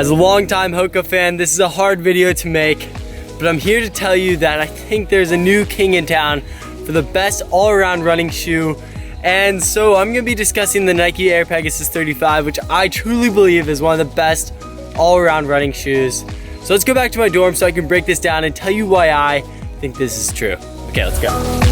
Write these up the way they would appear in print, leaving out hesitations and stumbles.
As a longtime Hoka fan, this is a hard video to make, but I'm here to tell you that I think there's a new king in town for the best all-around running shoe. And so I'm gonna be discussing the Nike Air Pegasus 35, which I truly believe is one of the best all-around running shoes. So let's go back to my dorm so I can break this down and tell you why I think this is true. Okay, let's go.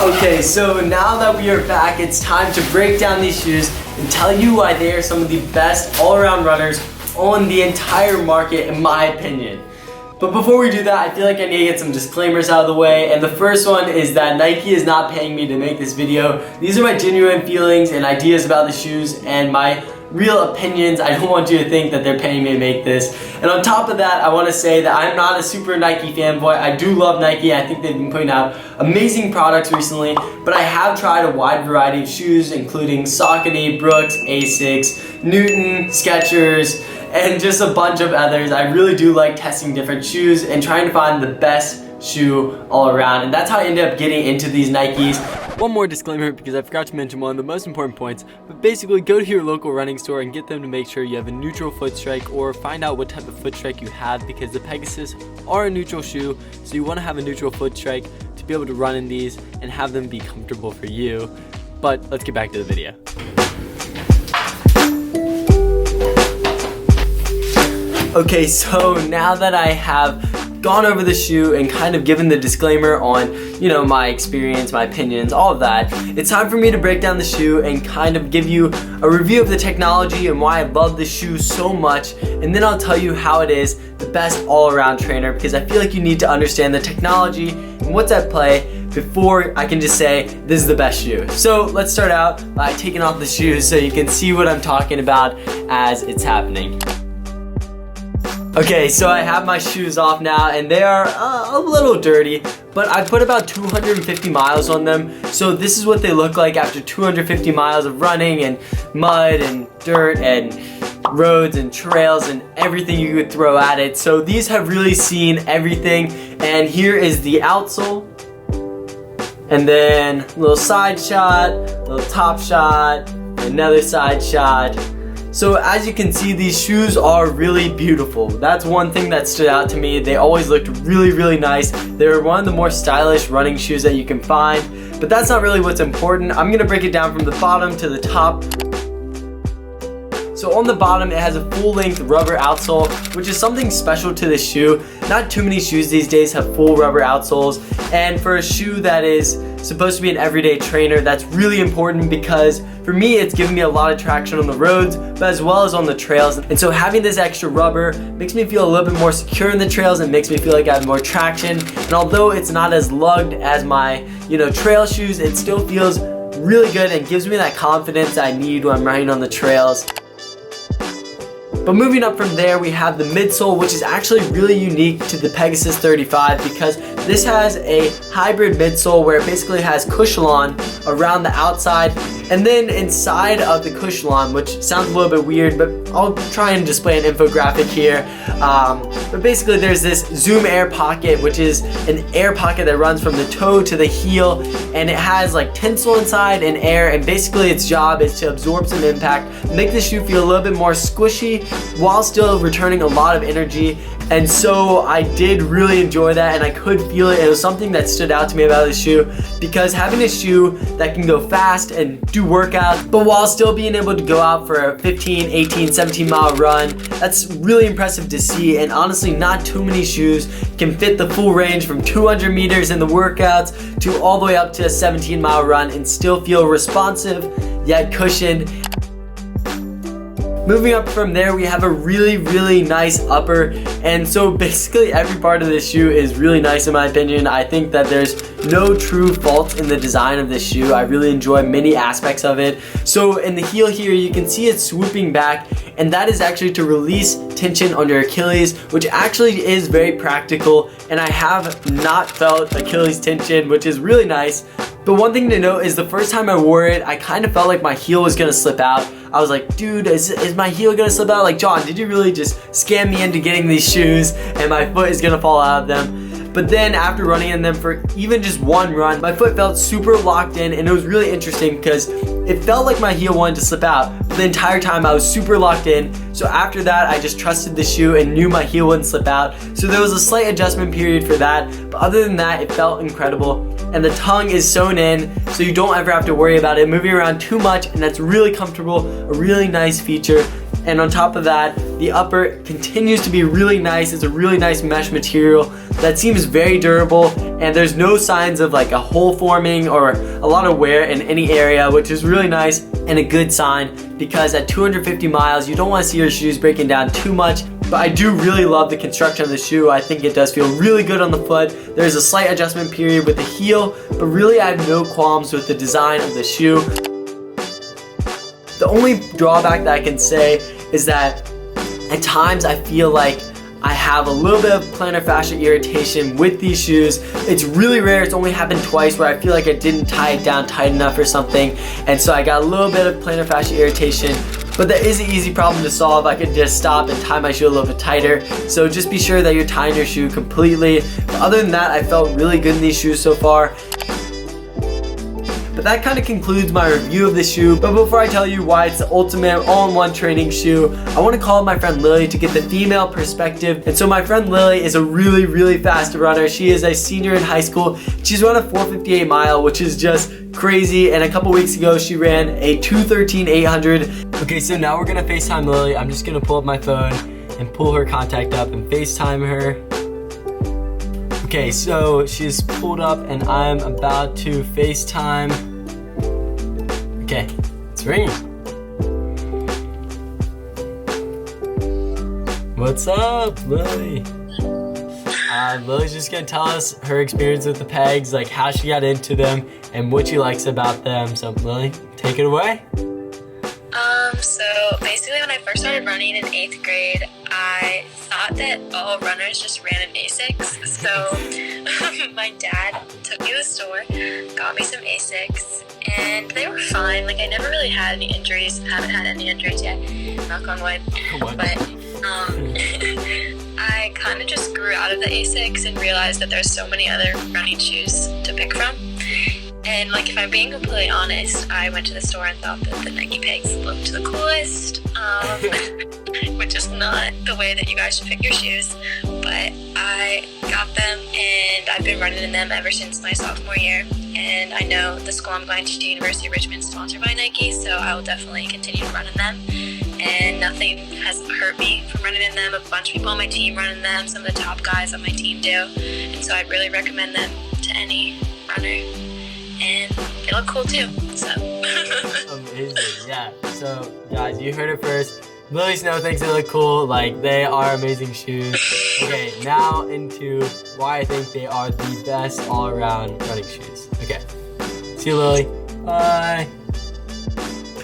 Okay, so now that we are back, it's time to break down these shoes and tell you why they are some of the best all-around runners on the entire market, in my opinion. But before we do that, I feel like I need to get some disclaimers out of the way, and the first one is that Nike is not paying me to make this video. These are my genuine feelings and ideas about the shoes and my real opinions. I don't want you to think that they're paying me to make this. And on top of that, I want to say that I'm not a super Nike fanboy. I do love Nike. I think they've been putting out amazing products recently, but I have tried a wide variety of shoes, including Saucony, Brooks, Asics, Newton, Skechers, and just a bunch of others. I really do like testing different shoes and trying to find the best shoe all around, and that's how I ended up getting into these Nikes. One more disclaimer, because I forgot to mention one of the most important points, but basically go to your local running store and get them to make sure you have a neutral foot strike, or find out what type of foot strike you have, because the Pegasus are a neutral shoe, so you want to have a neutral foot strike to be able to run in these and have them be comfortable for you. But let's get back to the video. Okay, so now that I have gone over the shoe and kind of given the disclaimer on, my experience, my opinions, all of that, it's time for me to break down the shoe and kind of give you a review of the technology and why I love this shoe so much, and then I'll tell you how it is the best all-around trainer, because I feel like you need to understand the technology and what's at play before I can just say this is the best shoe. So let's start out by taking off the shoes so you can see what I'm talking about as it's happening. Okay, so I have my shoes off now, and they are a little dirty, but I put about 250 miles on them. So this is what they look like after 250 miles of running and mud and dirt and roads and trails and everything you could throw at it. So these have really seen everything, and here is the outsole, and then a little side shot, a little top shot, another side shot. So as you can see, these shoes are really beautiful. That's one thing that stood out to me. They always looked really, really nice. They're one of the more stylish running shoes that you can find, but that's not really what's important. I'm gonna break it down from the bottom to the top. So on the bottom, it has a full-length rubber outsole, which is something special to this shoe. Not too many shoes these days have full rubber outsoles, and for a shoe that is supposed to be an everyday trainer, that's really important, because for me, it's given me a lot of traction on the roads, but as well as on the trails. And so having this extra rubber makes me feel a little bit more secure in the trails and makes me feel like I have more traction. And although it's not as lugged as my, trail shoes, it still feels really good and gives me that confidence I need when I'm riding on the trails. But moving up from there, we have the midsole, which is actually really unique to the Pegasus 35, because this has a hybrid midsole where it basically has Cushlon around the outside, and then inside of the Cushlon, which sounds a little bit weird, but I'll try and display an infographic here. But basically there's this Zoom air pocket, which is an air pocket that runs from the toe to the heel, and it has like tinsel inside and air, and basically its job is to absorb some impact, make the shoe feel a little bit more squishy while still returning a lot of energy. And so I did really enjoy that, and I could feel it. It was something that stood out to me about this shoe, because having a shoe that can go fast and do workouts, but while still being able to go out for a 15, 18, 17 mile run, that's really impressive to see. And honestly, not too many shoes can fit the full range from 200 meters in the workouts to all the way up to a 17-mile run and still feel responsive yet cushioned. Moving up from there, we have a really, really nice upper, and so basically every part of this shoe is really nice in my opinion. I think that there's no true fault in the design of this shoe. I really enjoy many aspects of it. So in the heel here, you can see it swooping back, and that is actually to release tension on your Achilles, which actually is very practical, and I have not felt Achilles tension, which is really nice. But one thing to note is the first time I wore it, I kind of felt like my heel was gonna slip out. I was like, dude, is my heel gonna slip out? Like, John, did you really just scam me into getting these shoes and my foot is gonna fall out of them? But then after running in them for even just one run, my foot felt super locked in, and it was really interesting because it felt like my heel wanted to slip out, but the entire time I was super locked in. So after that, I just trusted the shoe and knew my heel wouldn't slip out. So there was a slight adjustment period for that, but other than that, it felt incredible. And the tongue is sewn in, so you don't ever have to worry about it moving around too much, and that's really comfortable, a really nice feature. And on top of that, the upper continues to be really nice. It's a really nice mesh material that seems very durable, and there's no signs of like a hole forming or a lot of wear in any area, which is really nice and a good sign, because at 250 miles, you don't want to see your shoes breaking down too much. But I do really love the construction of the shoe. I think it does feel really good on the foot. There's a slight adjustment period with the heel, but really I have no qualms with the design of the shoe. The only drawback that I can say is that at times I feel like I have a little bit of plantar fascia irritation with these shoes. It's really rare, it's only happened twice where I feel like I didn't tie it down tight enough or something, and so I got a little bit of plantar fascia irritation. But that is an easy problem to solve. I could just stop and tie my shoe a little bit tighter. So just be sure that you're tying your shoe completely. But other than that, I felt really good in these shoes so far. But that kind of concludes my review of the shoe. But before I tell you why it's the ultimate all-in-one training shoe, I want to call up my friend Lily to get the female perspective. And so my friend Lily is a really, really fast runner. She is a senior in high school. She's run a 4:58 mile, which is just crazy. And a couple weeks ago, she ran a 2:13.800. Okay, so now we're gonna FaceTime Lily. I'm just gonna pull up my phone and pull her contact up and FaceTime her. Okay, so she's pulled up and I'm about to FaceTime. Okay, it's ringing. What's up, Lily? Lily's just gonna tell us her experience with the pegs, like how she got into them and what she likes about them. So Lily, take it away. So basically when I first started running in 8th grade, I thought that all runners just ran in Asics. So my dad took me to the store, got me some Asics, and they were fine. Like I never really had any injuries, haven't had any injuries yet, knock on wood. But I kind of just grew out of the Asics and realized that there's so many other running shoes to pick from. And like if I'm being completely honest, I went to the store and thought that the Nike Pegs looked the coolest, which is not the way that you guys should pick your shoes. But I got them and I've been running in them ever since my sophomore year. And I know the school I'm going to, University of Richmond, is sponsored by Nike, so I will definitely continue to run in them. And nothing has hurt me from running in them. A bunch of people on my team run in them. Some of the top guys on my team do. And so I'd really recommend them to any runner. And they look cool too, so. Amazing, yeah. So guys, you heard it first. Lily Snow thinks they look cool, like they are amazing shoes. Okay, now into why I think they are the best all-around running shoes. Okay, see you Lily, bye.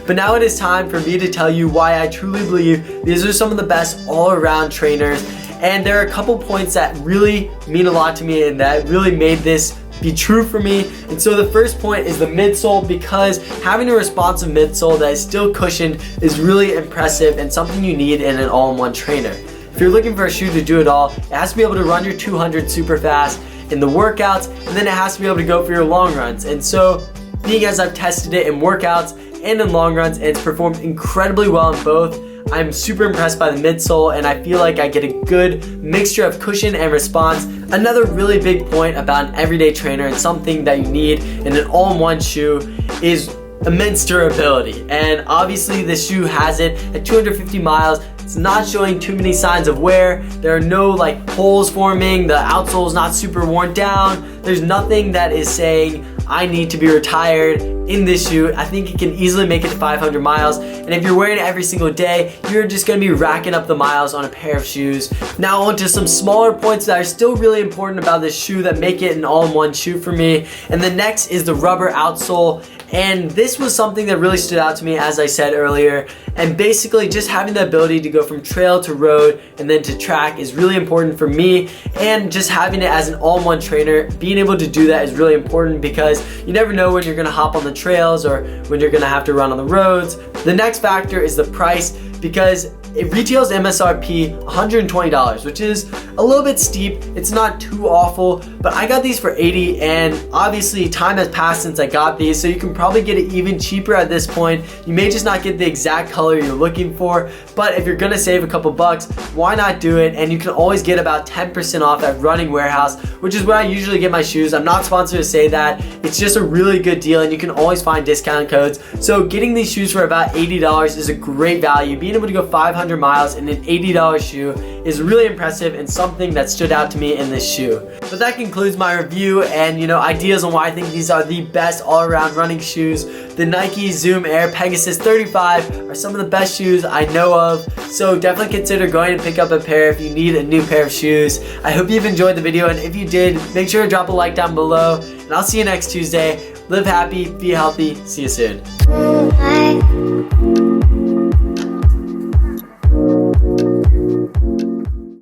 But now it is time for me to tell you why I truly believe these are some of the best all-around trainers. And there are a couple points that really mean a lot to me and that really made this be true for me. And so the first point is the midsole, because having a responsive midsole that is still cushioned is really impressive and something you need in an all-in-one trainer. If you're looking for a shoe to do it all, it has to be able to run your 200 super fast in the workouts, and then it has to be able to go for your long runs. And so being as I've tested it in workouts and in long runs, and it's performed incredibly well in both, I'm super impressed by the midsole, and I feel like I get a good mixture of cushion and response. Another really big point about an everyday trainer and something that you need in an all-in-one shoe is immense durability. And obviously this shoe has it at 250 miles. It's not showing too many signs of wear. There are no like holes forming. The outsole is not super worn down. There's nothing that is saying I need to be retired in this shoe. I think it can easily make it to 500 miles. And if you're wearing it every single day, you're just gonna be racking up the miles on a pair of shoes. Now on to some smaller points that are still really important about this shoe that make it an all-in-one shoe for me. And the next is the rubber outsole. And this was something that really stood out to me, as I said earlier. And basically just having the ability to go from trail to road and then to track is really important for me. And just having it as an all-in-one trainer, being able to do that is really important because you never know when you're gonna hop on the trails or when you're gonna have to run on the roads. The next factor is the price, because it retails MSRP $120, which is a little bit steep. It's not too awful, but I got these for $80, and obviously time has passed since I got these, so you can probably get it even cheaper at this point. You may just not get the exact color you're looking for, but if you're gonna save a couple bucks, why not do it? And you can always get about 10% off at Running Warehouse, which is where I usually get my shoes. I'm not sponsored to say that. It's just a really good deal, and you can always find discount codes. So getting these shoes for about $80 is a great value. Being able to go 500 miles in an $80 shoe is really impressive and something that stood out to me in this shoe. But that concludes my review and ideas on why I think these are the best all-around running shoes. The Nike Zoom Air Pegasus 35 are some of the best shoes I know of, so definitely consider going and pick up a pair if you need a new pair of shoes. I hope you've enjoyed the video, and if you did, make sure to drop a like down below, and I'll see you next Tuesday. Live happy, be healthy, see you soon.